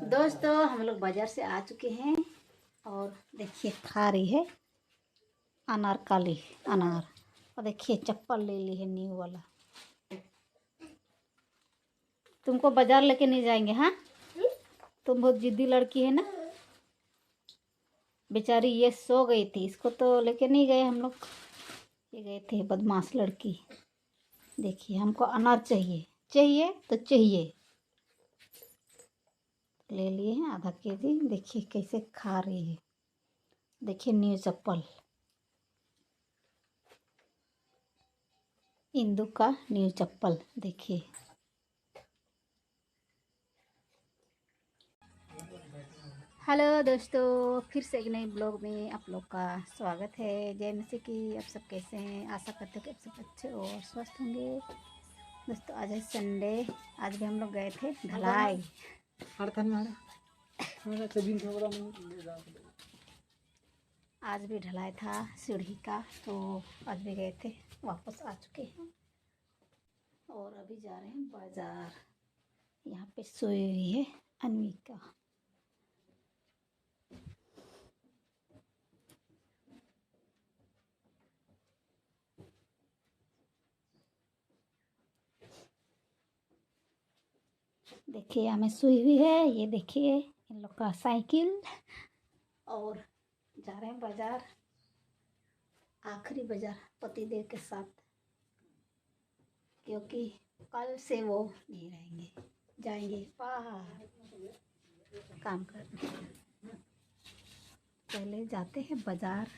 दोस्तों हम लोग बाजार से आ चुके हैं और देखिए खा रही है अनारकली अनार। और देखिए चप्पल ले ली है न्यू वाला। तुमको बाजार लेके नहीं जाएंगे? हाँ, तुम बहुत जिद्दी लड़की है ना। बेचारी ये सो गई थी, इसको तो लेके नहीं गए हम लोग। ये गए थे बदमाश लड़की। देखिए हमको अनार चाहिए, चाहिए तो चाहिए। ले लिए हैं आधा केजी। देखिए कैसे खा रही है। देखिए न्यू चप्पल, इंदु का न्यू चप्पल। देखिए हेलो दोस्तों, फिर से एक नए ब्लॉग में आप लोग का स्वागत है। जय मसीह की। आप सब कैसे हैं? आशा करते हैं कि आप सब अच्छे और स्वस्थ होंगे। दोस्तों आज है संडे। आज भी हम लोग गए थे ढलाई। आज भी ढलाई था सीढ़ी का, तो आज भी गए थे। वापस आ चुके हैं और अभी जा रहे हैं बाजार। यहाँ पे सोई हुई है अनमिका। देखिए हमें सोई हुई है। ये देखिए इन लोग का साइकिल। और जा रहे हैं बाजार, आखिरी बाजार पतिदेव के साथ, क्योंकि कल से वो नहीं रहेंगे, जाएंगे बाहर काम करने। पहले जाते हैं बाजार।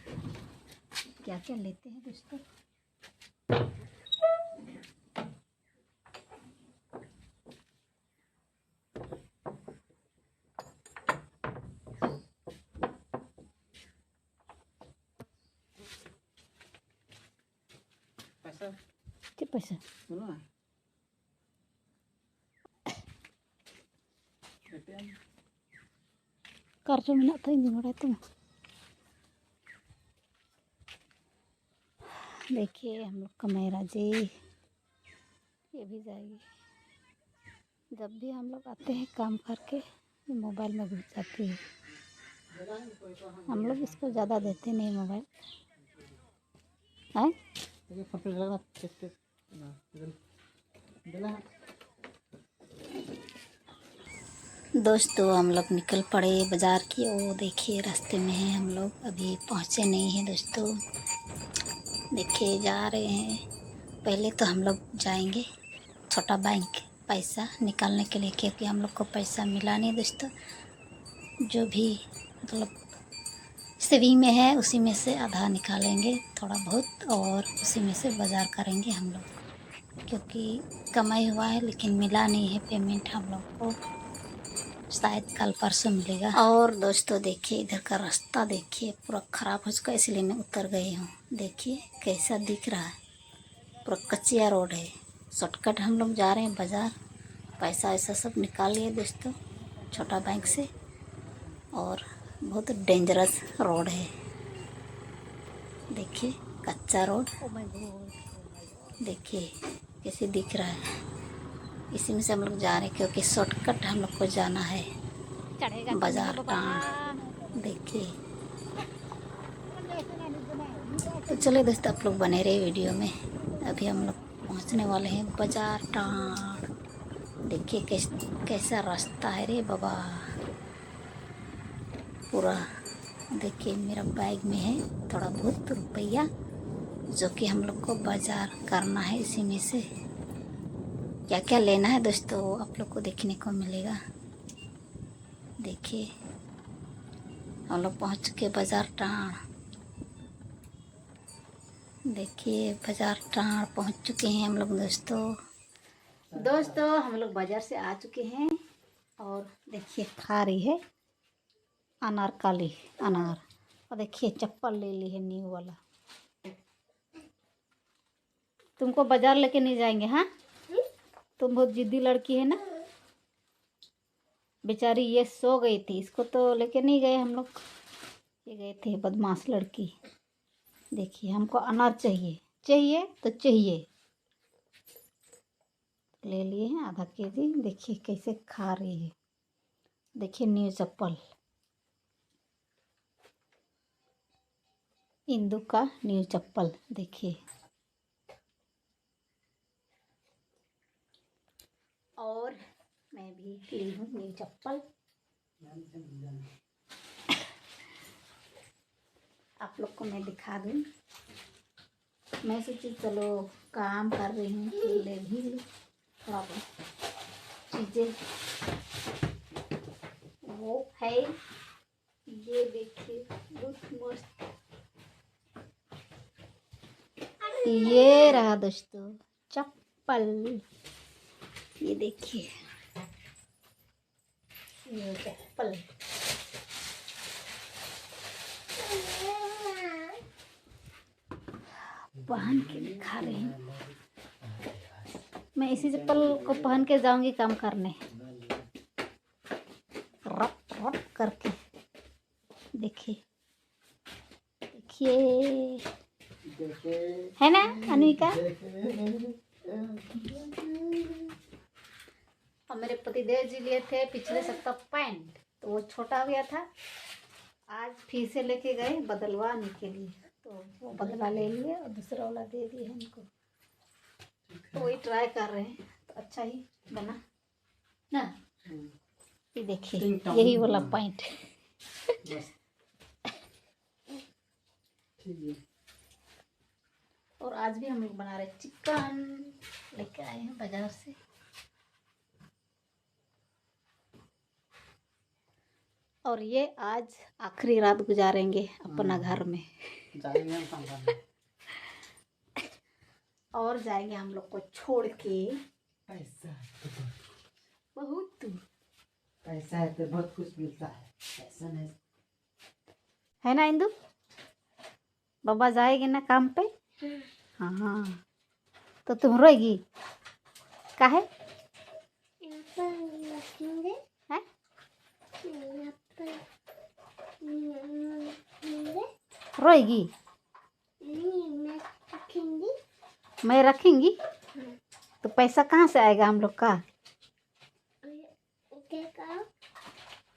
क्या क्या लेते हैं दोस्तों? कितने पैसा kartu minat tuh ini mulai tuh। देखिए हम लोग का मेरा जी, ये भी जाएगी। जब भी हम लोग आते हैं काम करके, मोबाइल में घुस जाती है। हम लोग इसको ज़्यादा देते नहीं मोबाइल है। दोस्तों हम लोग निकल पड़े बाज़ार की। वो देखिए रास्ते में हैं हम लोग, अभी पहुँचे नहीं हैं दोस्तों। देखिए जा रहे हैं। पहले तो हम लोग जाएंगे छोटा बैंक पैसा निकालने के लिए, क्योंकि हम लोग को पैसा मिला नहीं दोस्तों। जो भी मतलब सेविंग में है उसी में से आधा निकालेंगे थोड़ा बहुत, और उसी में से बाज़ार करेंगे हम लोग, क्योंकि कमाई हुआ है लेकिन मिला नहीं है पेमेंट हम लोग को। शायद कल परसों मिलेगा। और दोस्तों देखिए इधर का रास्ता देखिए पूरा ख़राब हो चुका है, इसलिए मैं उतर गई हूँ। देखिए कैसा दिख रहा है, पूरा कच्चिया रोड है। शॉर्टकट हम लोग जा रहे हैं बाज़ार। पैसा ऐसा सब निकाल लिए दोस्तों छोटा बैंक से। और बहुत डेंजरस रोड है, देखिए कच्चा रोड। देखिए कैसे दिख रहा है। इसी में से हम लोग जा रहे हैं, क्योंकि शॉर्टकट हम लोग को जाना है बाज़ार टाउन। देखिए तो चलिए दोस्तों आप लोग बने रहे वीडियो में। अभी हम लोग पहुंचने वाले हैं बाज़ार टाउन। देखिए कैसा रास्ता है रे बाबा पूरा। देखिए मेरा बैग में है थोड़ा बहुत रुपया, जो कि हम लोग को बाज़ार करना है। इसी में से क्या क्या लेना है दोस्तों आप लोग को देखने को मिलेगा। देखिए हम लोग पहुँच चुके बाज़ार टाउन। देखिए बाज़ार टाउन पहुँच चुके हैं हम लोग दोस्तों हम लोग बाज़ार से आ चुके हैं और देखिए खा रही है अनारकली अनार। और देखिए चप्पल ले ली है न्यू वाला। तुमको बाज़ार लेके नहीं जाएंगे? हाँ, तुम बहुत जिद्दी लड़की है ना। बेचारी ये सो गई थी, इसको तो लेके नहीं गए हम लोग। ये गए थे बदमाश लड़की। देखिए हमको अनार चाहिए, चाहिए तो चाहिए। ले लिए हैं आधा केजी। देखिए कैसे खा रही है। देखिए न्यू चप्पल, इंदु का न्यू चप्पल देखिए। और मैं भी ली हूँ न्यू चप्पल। आप लोग को मैं दिखा दूँ। मैं सोची चलो काम कर रही हूँ तो ले भी लूँ थोड़ा बहुत चीज़ें। वो है ये देखिए बहुत मस्त, ये रहा दोस्तों चप्पल। ये देखिए ये चप्पल। पहन के दिखा रही हूँ। मैं इसी चप्पल को पहन के जाऊंगी काम करने, रप रप करके। देखिए देखिए, है ना अनिका? और मेरे पतिदेव जी लिए थे पिछले सप्ताह पैंट, तो वो छोटा हो गया था। आज फिर से लेके गए बदलवाने के लिए, तो वो बदला ले लिए और दूसरा वाला दे दिए हमको। तो वही ट्राई कर रहे हैं, तो अच्छा ही बना ना। ये देखिए यही वाला पैंट। और आज भी हम लोग बना रहे चिकन, लेके आए हैं बाजार से। और ये आज आखिरी रात गुजारेंगे अपना घर में। जाएंगे हम काम करने। और जाएंगे हम लोग को छोड़ के। पैसा बहुत, पैसा है तो बहुत कुछ मिलता है, पैसा नहीं है ना इंदु? बाबा जाएगी ना काम पे? हाँ, तो तुम रोएगी काहे? रोएगी? मैं रखेंगी तो पैसा कहाँ से आएगा हम लोग का?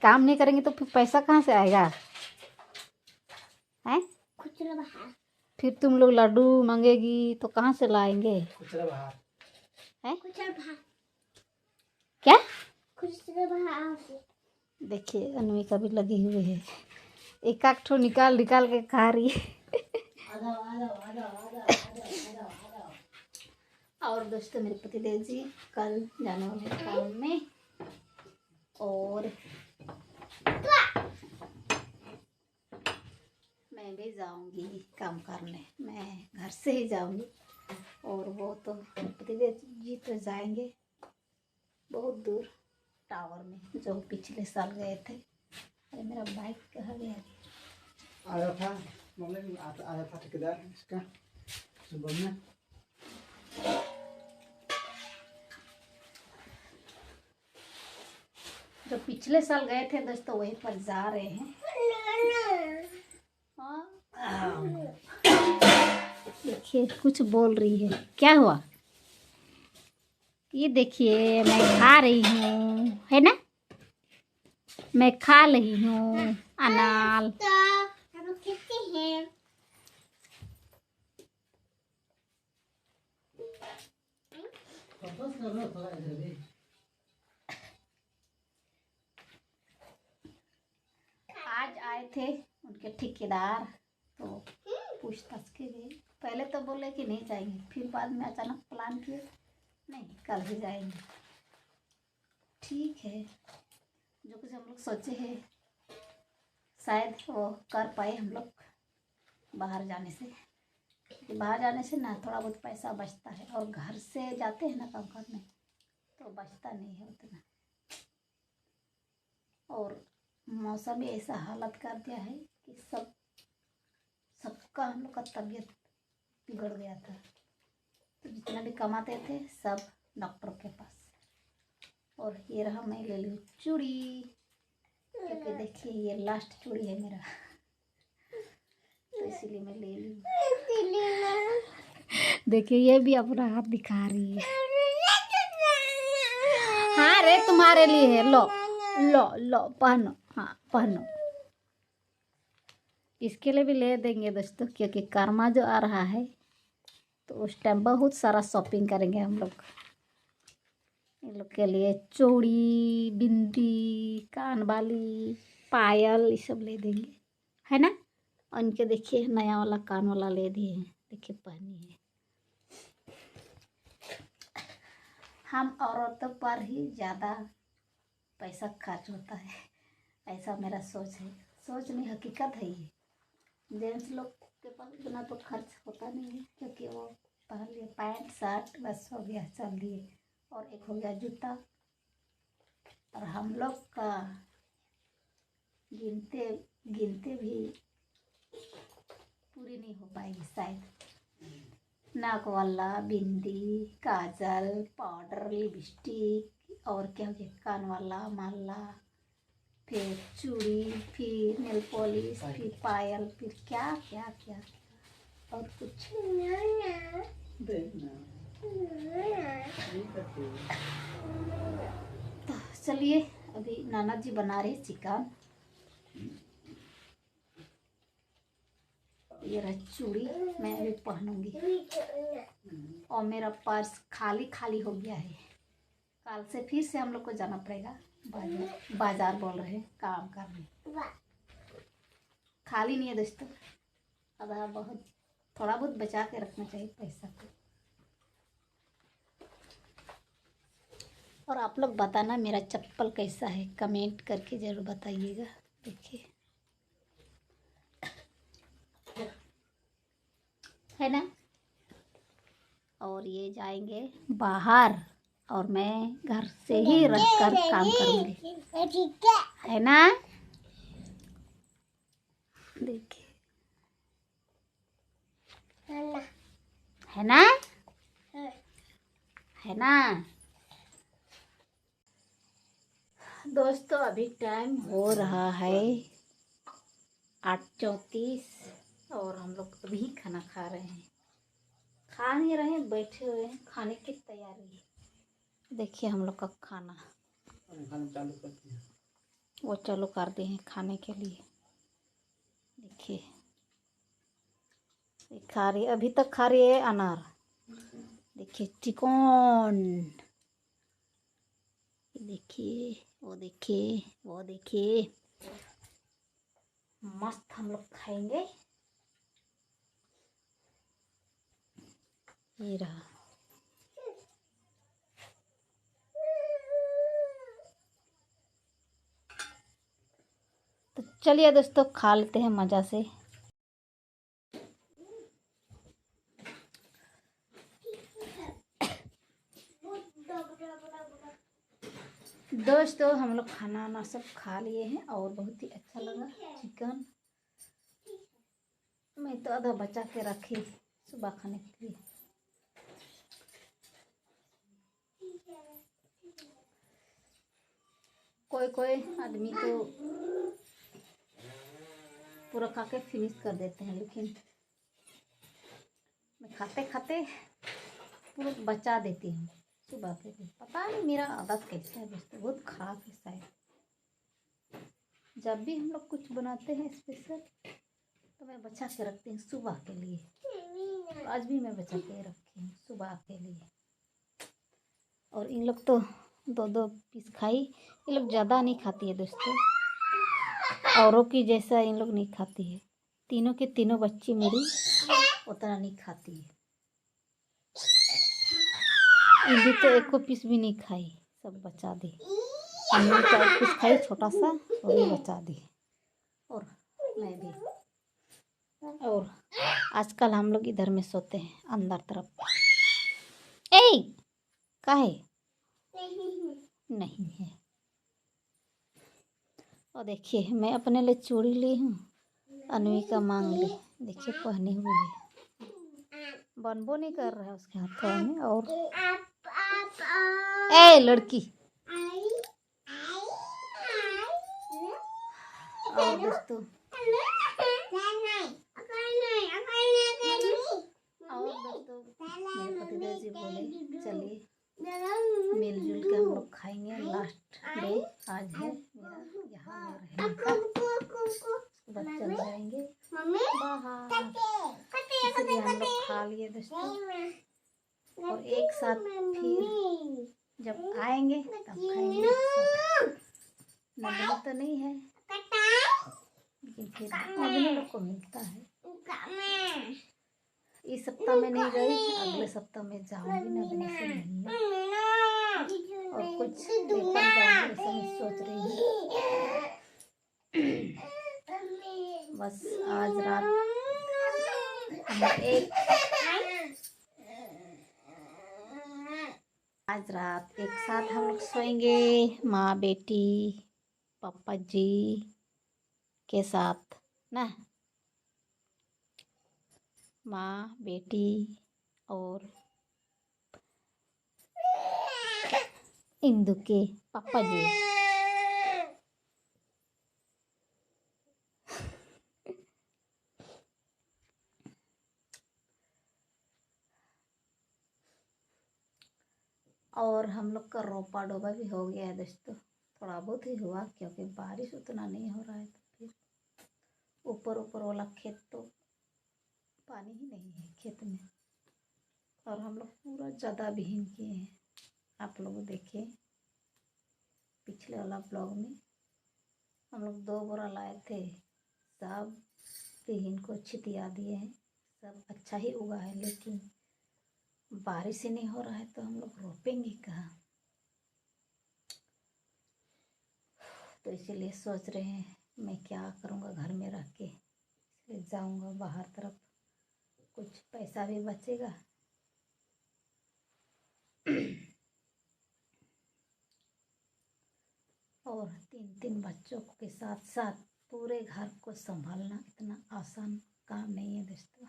काम नहीं करेंगे तो फिर पैसा कहाँ से आएगा? हैं? फिर तुम लोग लड्डू मांगेगी तो कहाँ से लाएंगे? हैं? क्या? देखिए अनमिका भी लगी हुई है, एक आध ठो निकाल निकाल के खा रही है। और दोस्तों मेरे पतिदेव जी कल जाने वाले काम में, और मैं भी जाऊंगी काम करने। मैं घर से ही जाऊंगी, और वो तो पतिदेव जी तो जाएंगे बहुत दूर टावर में, जो पिछले साल गए थे। अरे मेरा बाइक कहाँ गया? आया था मम्मी, आया था ठेकेदार इसका सुबह में। जो पिछले साल गए थे दोस्तों वहीं पर जा रहे हैं। देखिए कुछ बोल रही है, क्या हुआ? ये देखिए मैं खा रही हूँ, है ना? मैं खा रही हूँ अनाल। आज आए थे उनके ठेकेदार, तो पूछताछ के गए। पहले तो बोले कि नहीं जाएंगे, फिर बाद में अचानक प्लान किए नहीं कल ही जाएंगे। ठीक है, जो कुछ हम लोग सोचे हैं शायद वो कर पाए हम लोग बाहर जाने से। बाहर जाने से ना थोड़ा बहुत पैसा बचता है, और घर से जाते हैं ना काम करने तो बचता नहीं है उतना। और मौसम ही ऐसा हालत कर दिया है कि सबका हम लोग का तबीयत बिगड़ गया था। तो जितना भी कमाते थे सब डॉक्टर के पास। और ये रहा, मैं ले लूँ चूड़ी, क्योंकि देखिए ये लास्ट चूड़ी है मेरा, तो इसीलिए मैं ले लूँ। देखिए ये भी अपना हाथ दिखा रही है। हाँ रे तुम्हारे लिए है, लो लो लो पहनो, हाँ पहनो। इसके लिए भी ले देंगे दोस्तों, क्योंकि कर्मा जो आ रहा है तो उस टाइम बहुत सारा शॉपिंग करेंगे हम लोग। इन लोग के लिए चूड़ी, बिंदी, कान वाली, पायल ये सब ले देंगे, है ना। और इनके देखिए नया वाला कान वाला ले दिए हैं, देखिए पहनी है। हम औरतों पर ही ज़्यादा पैसा खर्च होता है, ऐसा मेरा सोच है। सोच नहीं, हकीकत है ये। जेंट्स लोग के पास इतना तो खर्च होता नहीं है, क्योंकि वो पहन लिए पैंट शर्ट बस हो गया, चल लिए, और एक हो गया जूता। और हम लोग का गिनते गिनते भी पूरी नहीं हो पाएगी शायद। नाक वाला, बिंदी, काजल, पाउडर, लिपस्टिक, और क्या हो गया, कान वाला, माला, फिर चूड़ी, फिर नेल पॉलिश, फिर पायल, फिर क्या क्या क्या, और कुछ। तो चलिए, अभी नाना जी बना रहे चिकन। ये रहा चूड़ी, मैं अभी पहनूंगी। और मेरा पर्स खाली खाली हो गया है। कल से फिर से हम लोग को जाना पड़ेगा बाजार। बाजार बोल रहे हैं, काम करने। खाली नहीं है दोस्तों, आधा बहुत थोड़ा बहुत बचा के रखना चाहिए पैसा को। और आप लोग बताना मेरा चप्पल कैसा है, कमेंट करके ज़रूर बताइएगा। देखिए, है ना। और ये जाएंगे बाहर, और मैं घर से ही रख कर काम करूँगी, है ना। देखिए, है ना, है ना। दोस्तों अभी टाइम हो रहा है 8:34, और हम लोग अभी खाना खा रहे हैं। खा नहीं रहे हैं, बैठे हुए हैं, खाने की तैयारी है। देखिए हम लोग का खाना वो चालू कर दिए हैं खाने के लिए। देखिए, खा रही, अभी तक खा रही है अनार। देखिए चिकन, देखिए वो, देखिए वो, देखिए मस्त हम लोग खाएंगे। ये रहा। तो चलिए दोस्तों, खा लेते हैं मज़ा से। दोस्तों हम लोग खाना वाना सब खा लिए हैं, और बहुत ही अच्छा लगा चिकन। मैं तो आधा बचा के रखी सुबह खाने के लिए। कोई कोई आदमी तो पूरा खा के फिनिश कर देते हैं, लेकिन मैं खाते खाते पूरा बचा देती हूँ सुबह के लिए। पता नहीं मेरा आदत कैसा है दोस्तों, बहुत ख़राब है शायद। जब भी हम लोग कुछ बनाते हैं स्पेशल, तो मैं बचा के रखती हूँ सुबह के लिए। तो आज भी मैं बचा के रखी हूँ सुबह के लिए। और इन लोग तो 2-2 पीस खाई। ये लोग ज़्यादा नहीं खाती है दोस्तों, औरों की जैसा इन लोग नहीं खाती है। तीनों के तीनों बच्ची मेरी उतना नहीं खाती है। इनकी तो एक को पीस भी नहीं खाई, सब बचा दी। हमने 4 पीस खाई छोटा सा, वो भी बचा दी, और मैं भी। और आजकल हम लोग इधर में सोते हैं अंदर तरफ। ए काहे नहीं है। और देखिए मैं अपने लिए चूड़ी ली हूँ, अनवी का मांग ली, देखिए पहनी हुई है। बनबो नहीं कर रहा है उसके हाथों में। और ए लड़की, और दोस्तों मेरे पतिदेव जी बोले चलिए मिलजुल के हम लोग खाएंगे। लास्ट डे आज है हाँ इसलिए हम लोग खा लिए दोस्तों, और एक साथ फिर जब आएंगे तब खाएंगे। नगनी तो नहीं है, लेकिन फिर नगनी लोग को मिलता है। इस सप्ताह में नहीं गई, अगले सप्ताह में जाऊंगी नगनी से मिलने, और कुछ लेकर जाऊंगी ऐसा मैं सोच रही हूँ। बस आज रात एक साथ हम लोग सोएंगे, माँ बेटी पापा जी के साथ ना, माँ बेटी और इंदु के पापा जी। और हम लोग का रोपा डोबा भी हो गया है दोस्तों, थोड़ा बहुत ही हुआ क्योंकि बारिश उतना नहीं हो रहा है। तो फिर ऊपर वाला खेत तो पानी ही नहीं है खेत में, और हम लोग पूरा ज़्यादा बीहन किए हैं। आप लोग देखिए पिछले वाला ब्लॉग में हम लोग 2 बोरा लाए थे, सब बीहन को छितिया दिए हैं, सब अच्छा ही उगा है, लेकिन बारिश ही नहीं हो रहा है तो हम लोग रोपेंगे कहाँ। तो इसीलिए सोच रहे हैं मैं क्या करूँगा घर में रह के, इसलिए जाऊँगा बाहर तरफ, कुछ पैसा भी बचेगा। और 3 बच्चों के साथ साथ पूरे घर को संभालना इतना आसान काम नहीं है दोस्तों।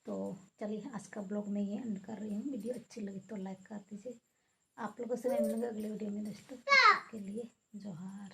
तो चलिए आज का ब्लॉग मैं ये एंड कर रही हूँ। वीडियो अच्छी लगी तो लाइक कर दीजिए। आप लोगों से मैं मिलूंगा अगले वीडियो में दोस्तों, तब तक के लिए जोहार।